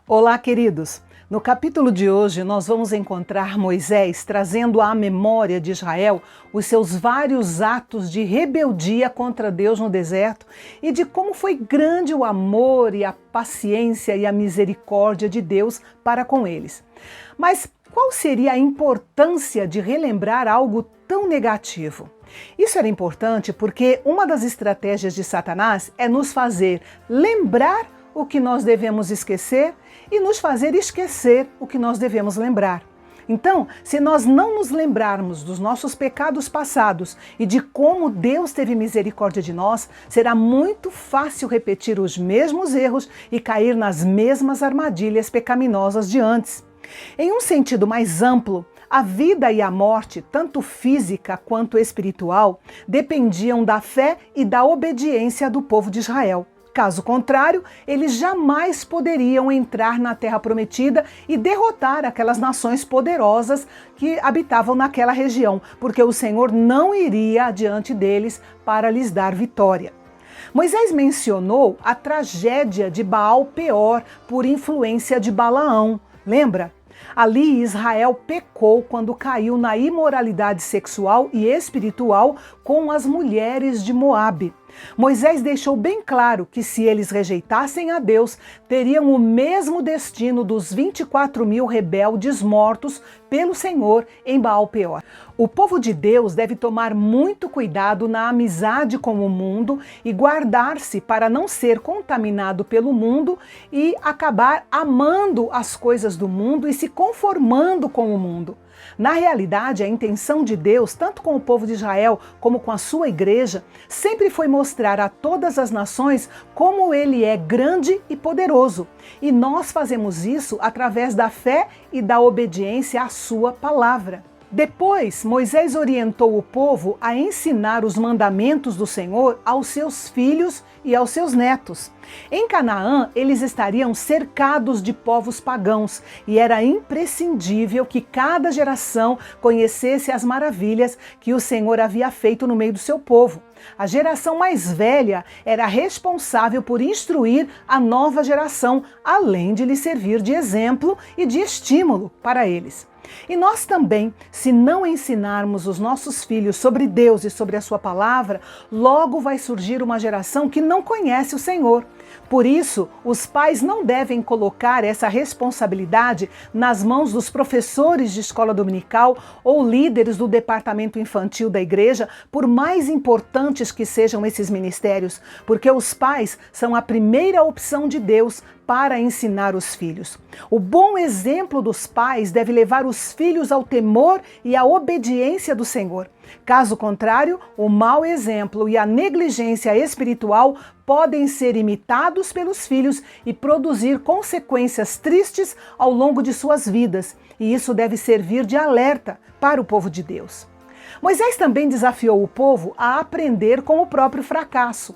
Olá, queridos! No capítulo de hoje, nós vamos encontrar Moisés trazendo à memória de Israel os seus vários atos de rebeldia contra Deus no deserto e de como foi grande o amor e a paciência e a misericórdia de Deus para com eles. Mas qual seria a importância de relembrar algo tão negativo? Isso era importante porque uma das estratégias de Satanás é nos fazer lembrar o que nós devemos esquecer e nos fazer esquecer o que nós devemos lembrar. Então, se nós não nos lembrarmos dos nossos pecados passados e de como Deus teve misericórdia de nós, será muito fácil repetir os mesmos erros e cair nas mesmas armadilhas pecaminosas de antes. Em um sentido mais amplo, a vida e a morte, tanto física quanto espiritual, dependiam da fé e da obediência do povo de Israel. Caso contrário, eles jamais poderiam entrar na Terra Prometida e derrotar aquelas nações poderosas que habitavam naquela região, porque o Senhor não iria adiante deles para lhes dar vitória. Moisés mencionou a tragédia de Baal-Peor por influência de Balaão. Lembra? Ali Israel pecou quando caiu na imoralidade sexual e espiritual com as mulheres de Moabe. Moisés deixou bem claro que se eles rejeitassem a Deus, teriam o mesmo destino dos 24.000 rebeldes mortos pelo Senhor em Baal-Peor. O povo de Deus deve tomar muito cuidado na amizade com o mundo e guardar-se para não ser contaminado pelo mundo e acabar amando as coisas do mundo e se conformando com o mundo. Na realidade, a intenção de Deus, tanto com o povo de Israel como com a sua igreja, sempre foi mostrar a todas as nações como Ele é grande e poderoso. E nós fazemos isso através da fé e da obediência à sua palavra. Depois, Moisés orientou o povo a ensinar os mandamentos do Senhor aos seus filhos e aos seus netos. Em Canaã, eles estariam cercados de povos pagãos e era imprescindível que cada geração conhecesse as maravilhas que o Senhor havia feito no meio do seu povo. A geração mais velha era responsável por instruir a nova geração, além de lhe servir de exemplo e de estímulo para eles. E nós também, se não ensinarmos os nossos filhos sobre Deus e sobre a sua palavra, logo vai surgir uma geração que não conhece o Senhor. Por isso, os pais não devem colocar essa responsabilidade nas mãos dos professores de escola dominical ou líderes do departamento infantil da igreja, por mais importantes que sejam esses ministérios, porque os pais são a primeira opção de Deus para ensinar os filhos. O bom exemplo dos pais deve levar os filhos ao temor e à obediência do Senhor. Caso contrário, o mau exemplo e a negligência espiritual podem ser imitados pelos filhos e produzir consequências tristes ao longo de suas vidas, e isso deve servir de alerta para o povo de Deus. Moisés também desafiou o povo a aprender com o próprio fracasso.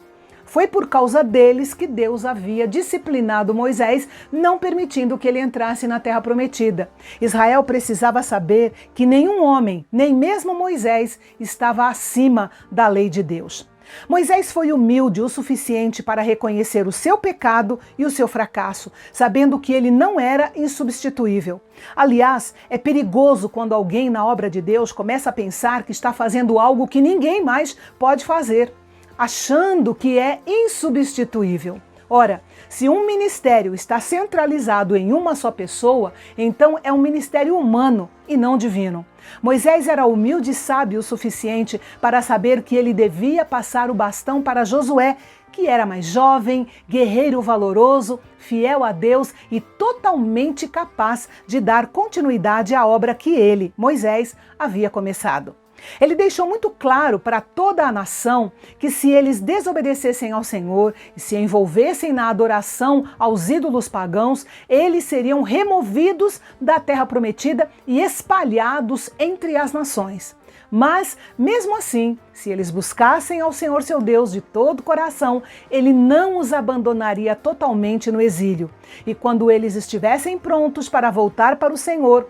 Foi por causa deles que Deus havia disciplinado Moisés, não permitindo que ele entrasse na Terra Prometida. Israel precisava saber que nenhum homem, nem mesmo Moisés, estava acima da lei de Deus. Moisés foi humilde o suficiente para reconhecer o seu pecado e o seu fracasso, sabendo que ele não era insubstituível. Aliás, é perigoso quando alguém na obra de Deus começa a pensar que está fazendo algo que ninguém mais pode fazer, achando que é insubstituível. Ora, se um ministério está centralizado em uma só pessoa, então é um ministério humano e não divino. Moisés era humilde e sábio o suficiente para saber que ele devia passar o bastão para Josué, que era mais jovem, guerreiro valoroso, fiel a Deus e totalmente capaz de dar continuidade à obra que ele, Moisés, havia começado. Ele deixou muito claro para toda a nação que se eles desobedecessem ao Senhor e se envolvessem na adoração aos ídolos pagãos, eles seriam removidos da terra prometida e espalhados entre as nações. Mas, mesmo assim, se eles buscassem ao Senhor seu Deus de todo o coração, Ele não os abandonaria totalmente no exílio. E quando eles estivessem prontos para voltar para o Senhor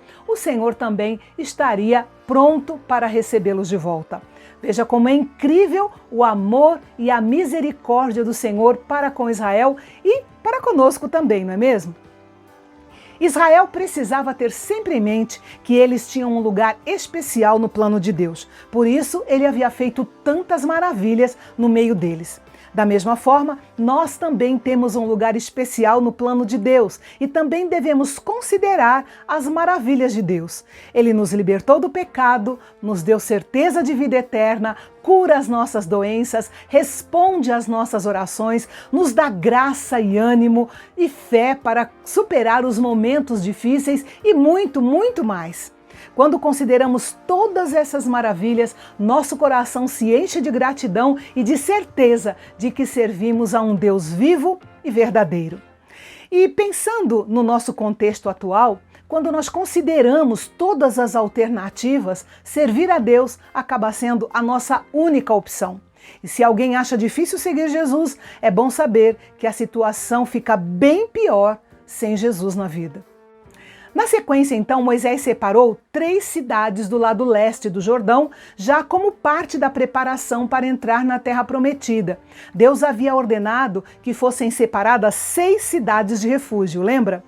também estaria pronto para recebê-los de volta. Veja como é incrível o amor e a misericórdia do Senhor para com Israel e para conosco também, não é mesmo? Israel precisava ter sempre em mente que eles tinham um lugar especial no plano de Deus. Por isso, ele havia feito tantas maravilhas no meio deles. Da mesma forma, nós também temos um lugar especial no plano de Deus e também devemos considerar as maravilhas de Deus. Ele nos libertou do pecado, nos deu certeza de vida eterna, cura as nossas doenças, responde às nossas orações, nos dá graça e ânimo e fé para superar os momentos difíceis e muito, muito mais. Quando consideramos todas essas maravilhas, nosso coração se enche de gratidão e de certeza de que servimos a um Deus vivo e verdadeiro. E pensando no nosso contexto atual, quando nós consideramos todas as alternativas, servir a Deus acaba sendo a nossa única opção. E se alguém acha difícil seguir Jesus, é bom saber que a situação fica bem pior sem Jesus na vida. Na sequência, então, Moisés separou 3 cidades do lado leste do Jordão, já como parte da preparação para entrar na Terra Prometida. Deus havia ordenado que fossem separadas 6 cidades de refúgio, lembra?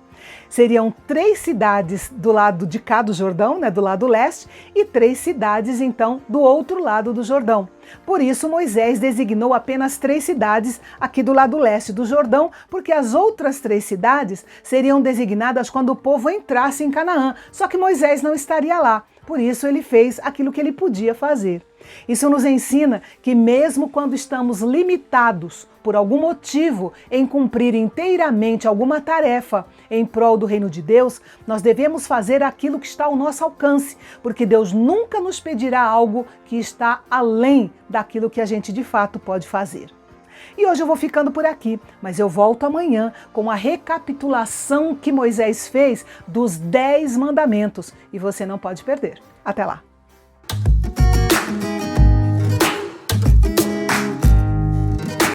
Seriam 3 cidades do lado de cá do Jordão, do lado leste, e 3 cidades, então, do outro lado do Jordão. Por isso, Moisés designou apenas 3 cidades aqui do lado leste do Jordão, porque as outras 3 cidades seriam designadas quando o povo entrasse em Canaã. Só que Moisés não estaria lá, por isso ele fez aquilo que ele podia fazer. Isso nos ensina que mesmo quando estamos limitados por algum motivo em cumprir inteiramente alguma tarefa em prol do reino de Deus, nós devemos fazer aquilo que está ao nosso alcance, porque Deus nunca nos pedirá algo que está além daquilo que a gente de fato pode fazer. E hoje eu vou ficando por aqui, mas eu volto amanhã com a recapitulação que Moisés fez dos 10 mandamentos e você não pode perder. Até lá!